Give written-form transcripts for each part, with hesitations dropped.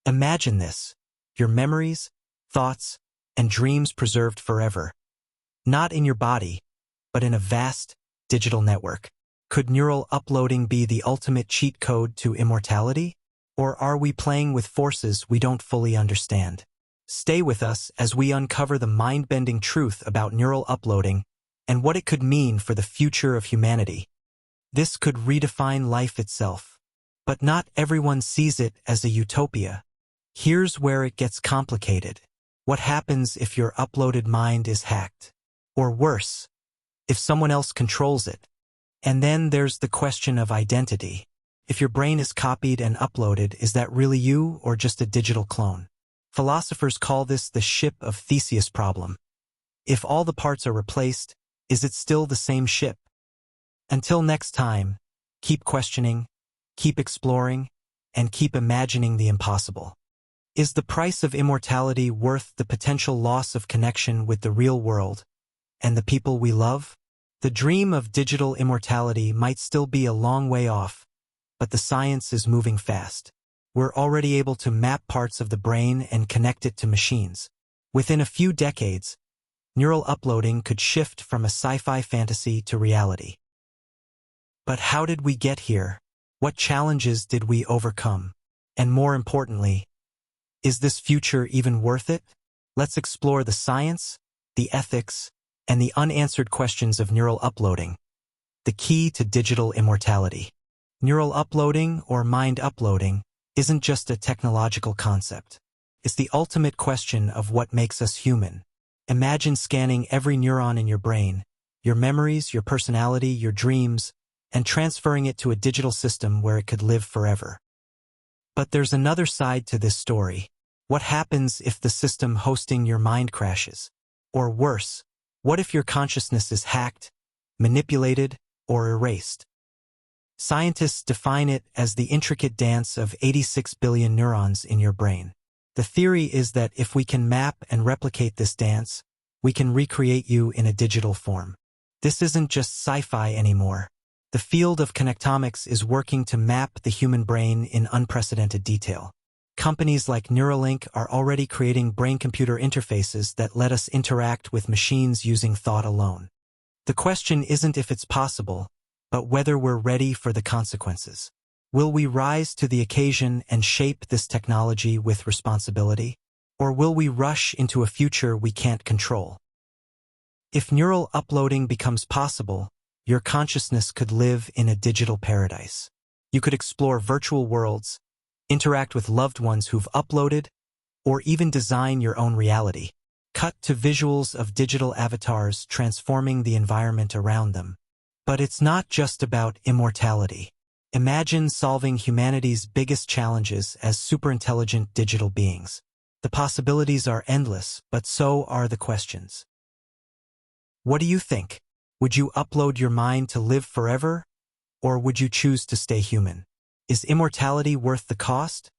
Imagine this: your memories, thoughts, and dreams preserved forever. Not in your body, but in a vast, digital network. Could neural uploading be the ultimate cheat code to immortality? Or are we playing with forces we don't fully understand? Stay with us as we uncover the mind-bending truth about neural uploading and what it could mean for the future of humanity. This could redefine life itself. But not everyone sees it as a utopia. Here's where it gets complicated. What happens if your uploaded mind is hacked? Or worse, if someone else controls it? And then there's the question of identity. If your brain is copied and uploaded, is that really you or just a digital clone? Philosophers call this the ship of Theseus problem. If all the parts are replaced, is it still the same ship? Until next time, keep questioning, keep exploring, and keep imagining the impossible. Is the price of immortality worth the potential loss of connection with the real world and the people we love? The dream of digital immortality might still be a long way off, but the science is moving fast. We're already able to map parts of the brain and connect it to machines. Within a few decades, neural uploading could shift from a sci-fi fantasy to reality. But how did we get here? What challenges did we overcome? And more importantly, is this future even worth it? Let's explore the science, the ethics, and the unanswered questions of neural uploading, the key to digital immortality. Neural uploading, or mind uploading, isn't just a technological concept. It's the ultimate question of what makes us human. Imagine scanning every neuron in your brain, your memories, your personality, your dreams, and transferring it to a digital system where it could live forever. But there's another side to this story. What happens if the system hosting your mind crashes? Or worse, what if your consciousness is hacked, manipulated, or erased? Scientists define it as the intricate dance of 86 billion neurons in your brain. The theory is that if we can map and replicate this dance, we can recreate you in a digital form. This isn't just sci-fi anymore. The field of connectomics is working to map the human brain in unprecedented detail. Companies like Neuralink are already creating brain-computer interfaces that let us interact with machines using thought alone. The question isn't if it's possible, but whether we're ready for the consequences. Will we rise to the occasion and shape this technology with responsibility? Or will we rush into a future we can't control? If neural uploading becomes possible, your consciousness could live in a digital paradise. You could explore virtual worlds, interact with loved ones who've uploaded, or even design your own reality. Cut to visuals of digital avatars transforming the environment around them. But it's not just about immortality. Imagine solving humanity's biggest challenges as superintelligent digital beings. The possibilities are endless, but so are the questions. What do you think? Would you upload your mind to live forever? Or would you choose to stay human? Is immortality worth the cost?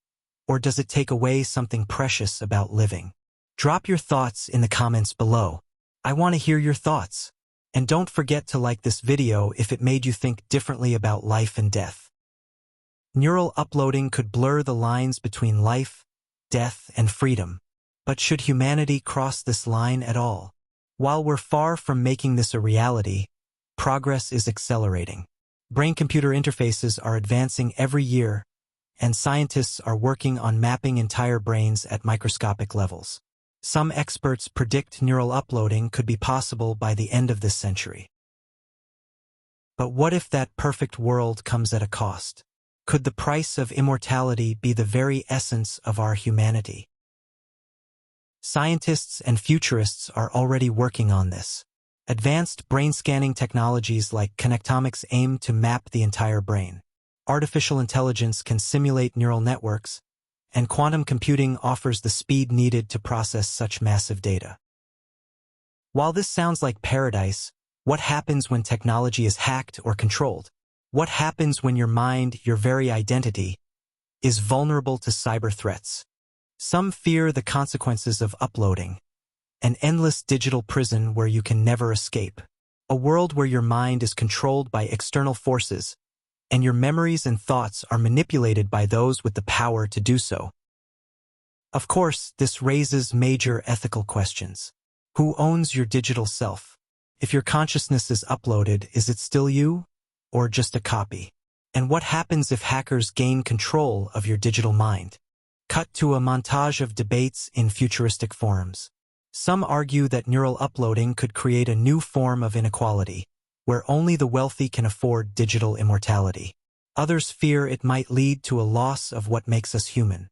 Or does it take away something precious about living? Drop your thoughts in the comments below. I want to hear your thoughts. And don't forget to like this video if it made you think differently about life and death. Neural uploading could blur the lines between life, death, and freedom. But should humanity cross this line at all? While we're far from making this a reality, progress is accelerating. Brain-computer interfaces are advancing every year, and scientists are working on mapping entire brains at microscopic levels. Some experts predict neural uploading could be possible by the end of this century. But what if that perfect world comes at a cost? Could the price of immortality be the very essence of our humanity? Scientists and futurists are already working on this. Advanced brain scanning technologies like connectomics aim to map the entire brain. Artificial intelligence can simulate neural networks, and quantum computing offers the speed needed to process such massive data. While this sounds like paradise, what happens when technology is hacked or controlled? What happens when your mind, your very identity, is vulnerable to cyber threats? Some fear the consequences of uploading, an endless digital prison where you can never escape, a world where your mind is controlled by external forces, and your memories and thoughts are manipulated by those with the power to do so. Of course, this raises major ethical questions. Who owns your digital self? If your consciousness is uploaded, is it still you, or just a copy? And what happens if hackers gain control of your digital mind? Cut to a montage of debates in futuristic forums. Some argue that neural uploading could create a new form of inequality, where only the wealthy can afford digital immortality. Others fear it might lead to a loss of what makes us human.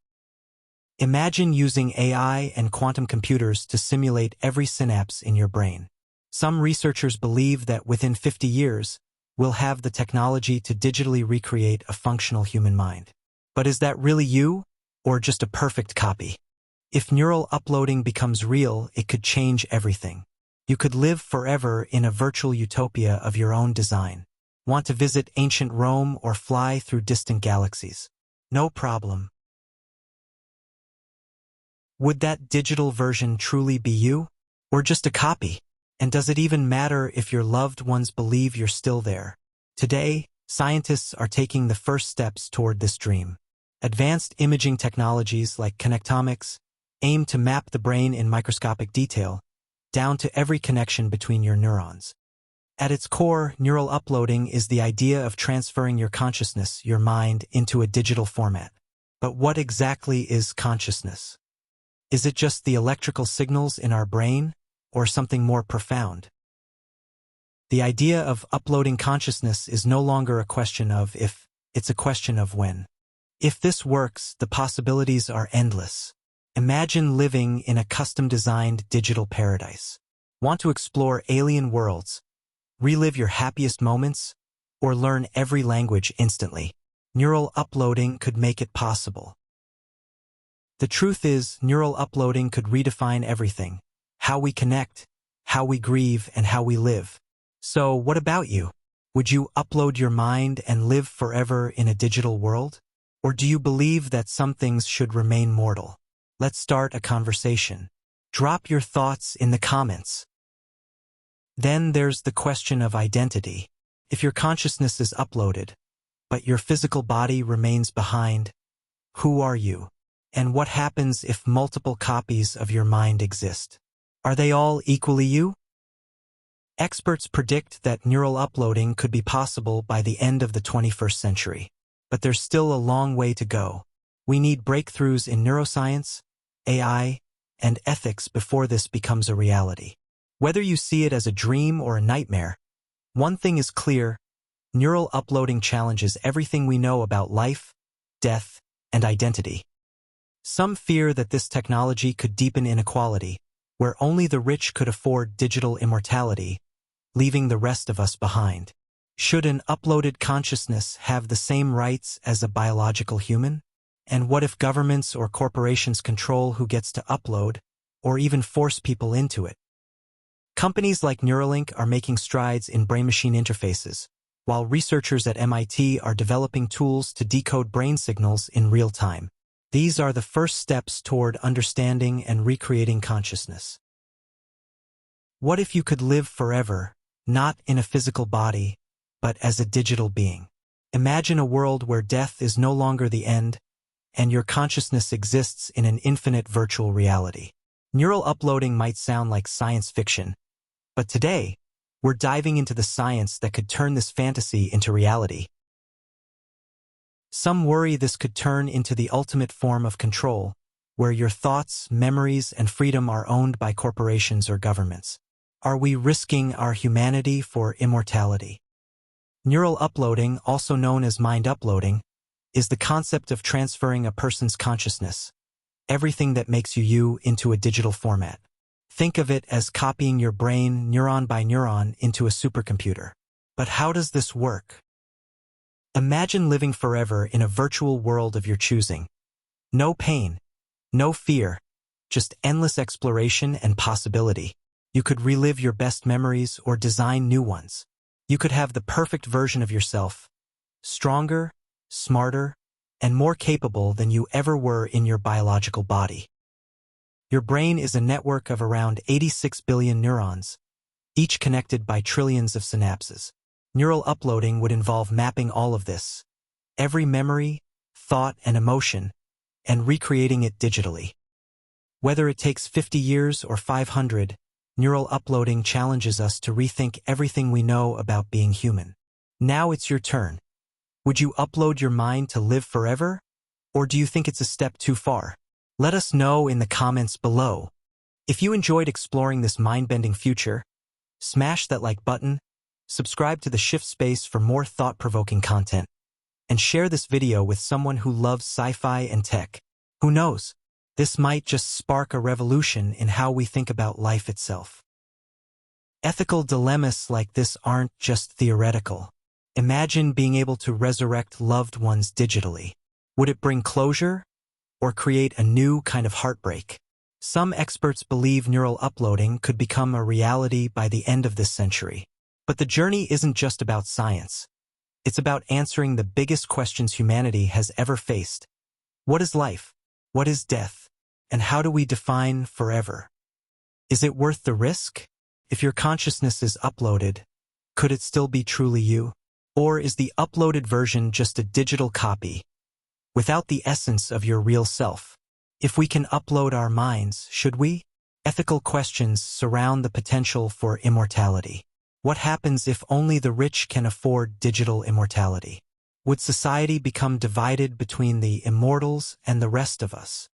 Imagine using AI and quantum computers to simulate every synapse in your brain. Some researchers believe that within 50 years, we'll have the technology to digitally recreate a functional human mind. But is that really you, or just a perfect copy? If neural uploading becomes real, it could change everything. You could live forever in a virtual utopia of your own design. Want to visit ancient Rome or fly through distant galaxies? No problem. Would that digital version truly be you, or just a copy? And does it even matter if your loved ones believe you're still there? Today, scientists are taking the first steps toward this dream. Advanced imaging technologies like connectomics aim to map the brain in microscopic detail, down to every connection between your neurons. At its core, neural uploading is the idea of transferring your consciousness, your mind, into a digital format. But what exactly is consciousness? Is it just the electrical signals in our brain, or something more profound? The idea of uploading consciousness is no longer a question of if, it's a question of when. If this works, the possibilities are endless. Imagine living in a custom-designed digital paradise. Want to explore alien worlds, relive your happiest moments, or learn every language instantly? Neural uploading could make it possible. The truth is, neural uploading could redefine everything: how we connect, how we grieve, and how we live. So, what about you? Would you upload your mind and live forever in a digital world? Or do you believe that some things should remain mortal? Let's start a conversation. Drop your thoughts in the comments. Then there's the question of identity. If your consciousness is uploaded, but your physical body remains behind, who are you? And what happens if multiple copies of your mind exist? Are they all equally you? Experts predict that neural uploading could be possible by the end of the 21st century. But there's still a long way to go. We need breakthroughs in neuroscience, AI, and ethics before this becomes a reality. Whether you see it as a dream or a nightmare, one thing is clear: neural uploading challenges everything we know about life, death, and identity. Some fear that this technology could deepen inequality, where only the rich could afford digital immortality, leaving the rest of us behind. Should an uploaded consciousness have the same rights as a biological human? And what if governments or corporations control who gets to upload, or even force people into it? Companies like Neuralink are making strides in brain-machine interfaces, while researchers at MIT are developing tools to decode brain signals in real time. These are the first steps toward understanding and recreating consciousness. What if you could live forever, not in a physical body, but as a digital being? Imagine a world where death is no longer the end, and your consciousness exists in an infinite virtual reality. Neural uploading might sound like science fiction, but today, we're diving into the science that could turn this fantasy into reality. Some worry this could turn into the ultimate form of control, where your thoughts, memories, and freedom are owned by corporations or governments. Are we risking our humanity for immortality? Neural uploading, also known as mind uploading, is the concept of transferring a person's consciousness, everything that makes you, into a digital format. Think of it as copying your brain neuron by neuron into a supercomputer. But how does this work? Imagine living forever in a virtual world of your choosing. No pain, no fear, just endless exploration and possibility. You could relive your best memories or design new ones. You could have the perfect version of yourself, stronger, smarter, and more capable than you ever were in your biological body. Your brain is a network of around 86 billion neurons, each connected by trillions of synapses. Neural uploading would involve mapping all of this, every memory, thought, and emotion, and recreating it digitally. Whether it takes 50 years or 500, neural uploading challenges us to rethink everything we know about being human. Now it's your turn. Would you upload your mind to live forever? Or do you think it's a step too far? Let us know in the comments below. If you enjoyed exploring this mind-bending future, smash that like button, subscribe to the Shift Space for more thought-provoking content, and share this video with someone who loves sci-fi and tech. Who knows? This might just spark a revolution in how we think about life itself. Ethical dilemmas like this aren't just theoretical. Imagine being able to resurrect loved ones digitally. Would it bring closure or create a new kind of heartbreak? Some experts believe neural uploading could become a reality by the end of this century. But the journey isn't just about science. It's about answering the biggest questions humanity has ever faced. What is life? What is death? And how do we define forever? Is it worth the risk? If your consciousness is uploaded, could it still be truly you? Or is the uploaded version just a digital copy, without the essence of your real self? If we can upload our minds, should we? Ethical questions surround the potential for immortality. What happens if only the rich can afford digital immortality? Would society become divided between the immortals and the rest of us?